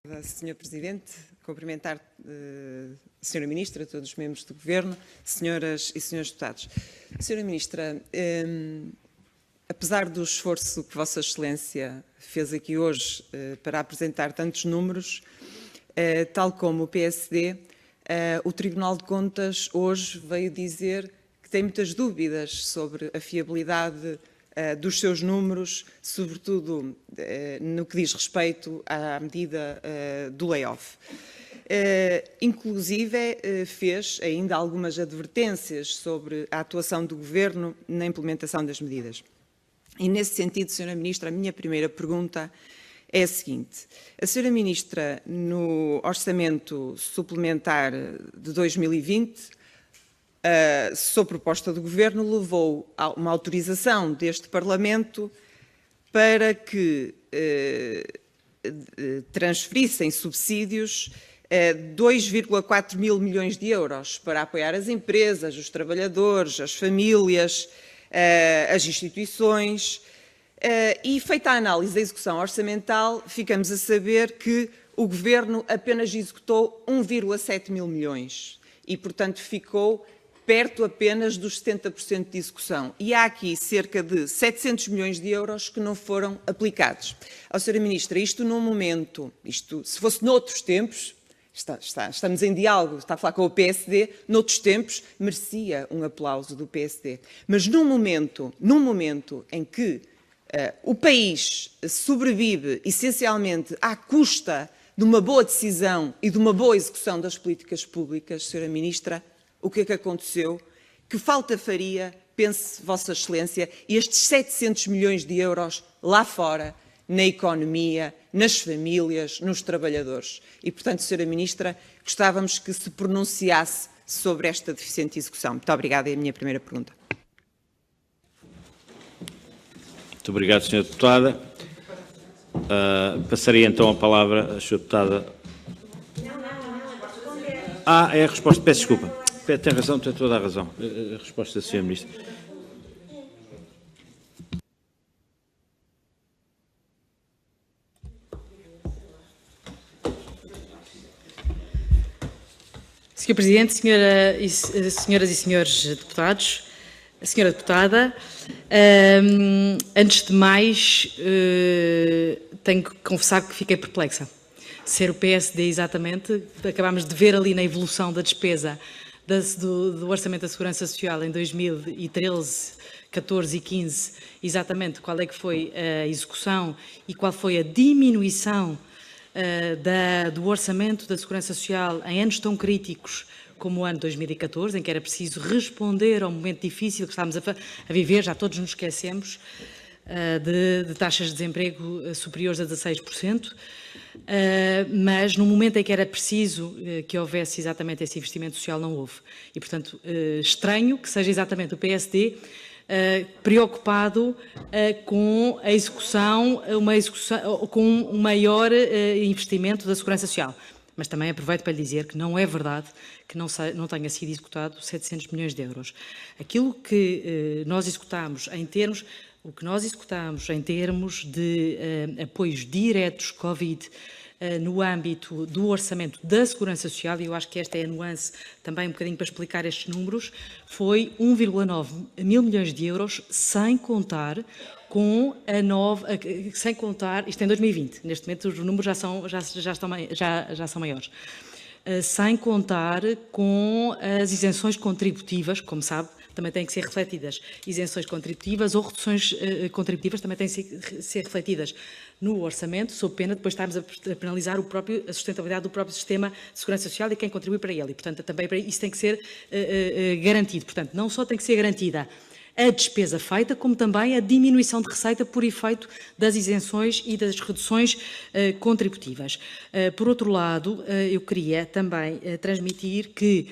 Sr. Presidente, cumprimentar a Sra. Ministra, todos os membros do Governo, senhoras e senhores deputados. Sra. Ministra, apesar do esforço que Vossa Excelência fez aqui hoje para apresentar tantos números, tal como o PSD, o Tribunal de Contas hoje veio dizer que tem muitas dúvidas sobre a fiabilidade dos seus números, sobretudo no que diz respeito à medida do layoff. Inclusive, fez ainda algumas advertências sobre a atuação do Governo na implementação das medidas. E, nesse sentido, Sra. Ministra, a minha primeira pergunta é a seguinte. A Sra. Ministra, no Orçamento Suplementar de 2020, sob proposta do Governo, levou a uma autorização deste Parlamento para que transferissem subsídios 2,4 mil milhões de euros para apoiar as empresas, os trabalhadores, as famílias, as instituições. E, feita a análise da execução orçamental, ficamos a saber que o Governo apenas executou 1,7 mil milhões e, portanto, ficou perto apenas dos 70% de execução. E há aqui cerca de 700 milhões de euros que não foram aplicados. Sra. Ministra, isto num momento, se fosse noutros tempos, estamos em diálogo, está a falar com o PSD, noutros tempos merecia um aplauso do PSD. Mas num momento em que o país sobrevive essencialmente à custa de uma boa decisão e de uma boa execução das políticas públicas, Sra. Ministra, o que é que aconteceu? Que falta faria, pense Vossa Excelência, estes 700 milhões de euros lá fora, na economia, nas famílias, nos trabalhadores? E, portanto, Sra. Ministra, gostávamos que se pronunciasse sobre esta deficiente execução. Muito obrigada, é a minha primeira pergunta. Muito obrigado, Sra. Deputada. Passaria então a palavra à Sra. Deputada. É a resposta. Peço desculpa. Tem razão, tem toda a razão. A resposta da Sra. Ministra. Sr. Presidente, senhoras e senhores deputados, Sra. Deputada, antes de mais, tenho que confessar que fiquei perplexa. Ser o PSD, exatamente, acabámos de ver ali na evolução da despesa do Orçamento da Segurança Social em 2013, 14 e 15, exatamente qual é que foi a execução e qual foi a diminuição do Orçamento da Segurança Social em anos tão críticos como o ano 2014, em que era preciso responder ao momento difícil que estávamos a viver, já todos nos esquecemos, de taxas de desemprego superiores a 16%, mas no momento em que era preciso que houvesse exatamente esse investimento social, não houve. E, portanto, estranho que seja exatamente o PSD preocupado com a execução, com um maior investimento da Segurança Social. Mas também aproveito para lhe dizer que não é verdade que não tenha sido executado 700 milhões de euros. Aquilo que nós executámos em termos... O que nós executámos em termos de apoios diretos Covid no âmbito do Orçamento da Segurança Social, e eu acho que esta é a nuance também um bocadinho para explicar estes números, foi 1,9 mil milhões de euros, sem contar com isto em 2020, neste momento os números já são maiores, sem contar com as isenções contributivas, como sabe, também têm que ser refletidas. Isenções contributivas ou reduções contributivas também têm que ser refletidas no orçamento, sob pena de depois estarmos a penalizar a sustentabilidade do próprio sistema de segurança social e quem contribui para ele. E, portanto, também isso tem que ser garantido. Portanto, não só tem que ser garantida a despesa feita, como também a diminuição de receita por efeito das isenções e das reduções contributivas. Por outro lado, eu queria também transmitir que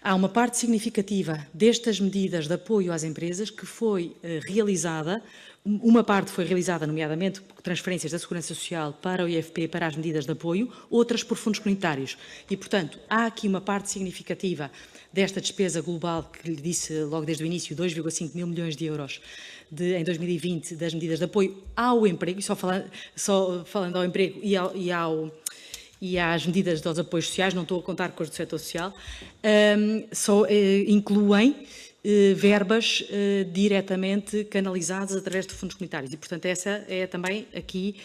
há uma parte significativa destas medidas de apoio às empresas que foi realizada, uma parte foi realizada, nomeadamente, por transferências da Segurança Social para o IFP, para as medidas de apoio, outras por fundos comunitários. E, portanto, há aqui uma parte significativa desta despesa global, que lhe disse logo desde o início, 2,5 mil milhões de euros em 2020, das medidas de apoio ao emprego, e só falando ao emprego e ao e às medidas dos apoios sociais, não estou a contar com as do setor social, só incluem verbas diretamente canalizadas através de fundos comunitários. E, portanto, essa é também aqui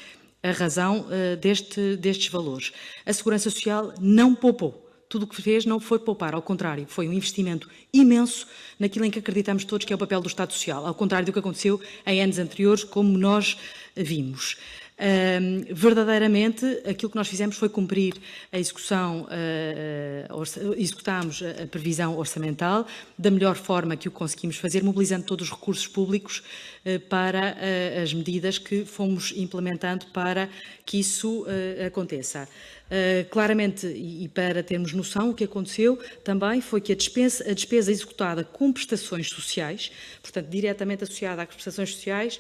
a razão destes valores. A Segurança Social não poupou. Tudo o que fez não foi poupar, ao contrário, foi um investimento imenso naquilo em que acreditamos todos que é o papel do Estado Social, ao contrário do que aconteceu em anos anteriores, como nós vimos. Verdadeiramente, aquilo que nós fizemos foi cumprir a execução, executámos a previsão orçamental da melhor forma que o conseguimos fazer, mobilizando todos os recursos públicos para as medidas que fomos implementando para que isso aconteça. Claramente, e para termos noção, o que aconteceu também foi que a despesa executada com prestações sociais, portanto, diretamente associada às prestações sociais,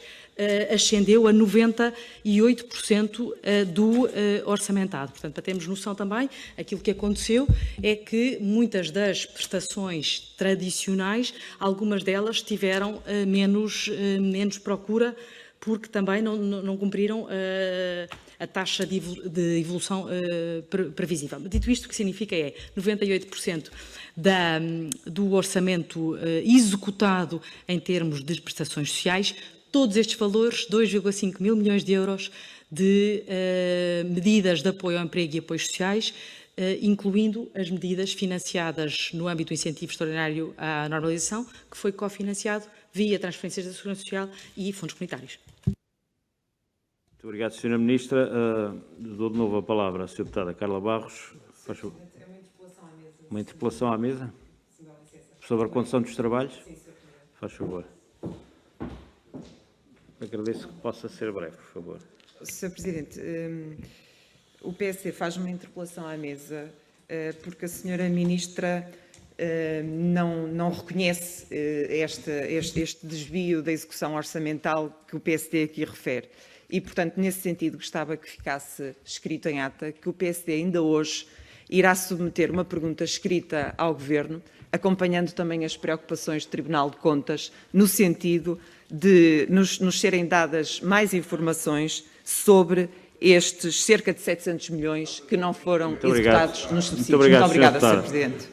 ascendeu a 98% do orçamentado. Portanto, para termos noção também, aquilo que aconteceu é que muitas das prestações tradicionais, algumas delas tiveram menos procura, porque também não cumpriram a taxa de evolução previsível. Dito isto, o que significa é 98% do orçamento executado em termos de prestações sociais, todos estes valores, 2,5 mil milhões de euros de medidas de apoio ao emprego e apoios sociais, incluindo as medidas financiadas no âmbito do incentivo extraordinário à normalização, que foi cofinanciado via transferências da Segurança Social e fundos comunitários. Muito obrigado, Sra. Ministra. Dou de novo a palavra à Sra. Deputada Carla Barros. Faz favor. Uma interpelação à mesa? Sobre a condução dos trabalhos? Faz favor. Agradeço que possa ser breve, por favor. Sr. Presidente, o PSD faz uma interpelação à mesa porque a Sra. Ministra não reconhece este desvio da execução orçamental que o PSD aqui refere. E, portanto, nesse sentido, gostava que ficasse escrito em ata que o PSD ainda hoje irá submeter uma pergunta escrita ao Governo, acompanhando também as preocupações do Tribunal de Contas, no sentido de nos serem dadas mais informações sobre estes cerca de 700 milhões que não foram executados nos subsídios. Muito obrigada, Sr. Presidente.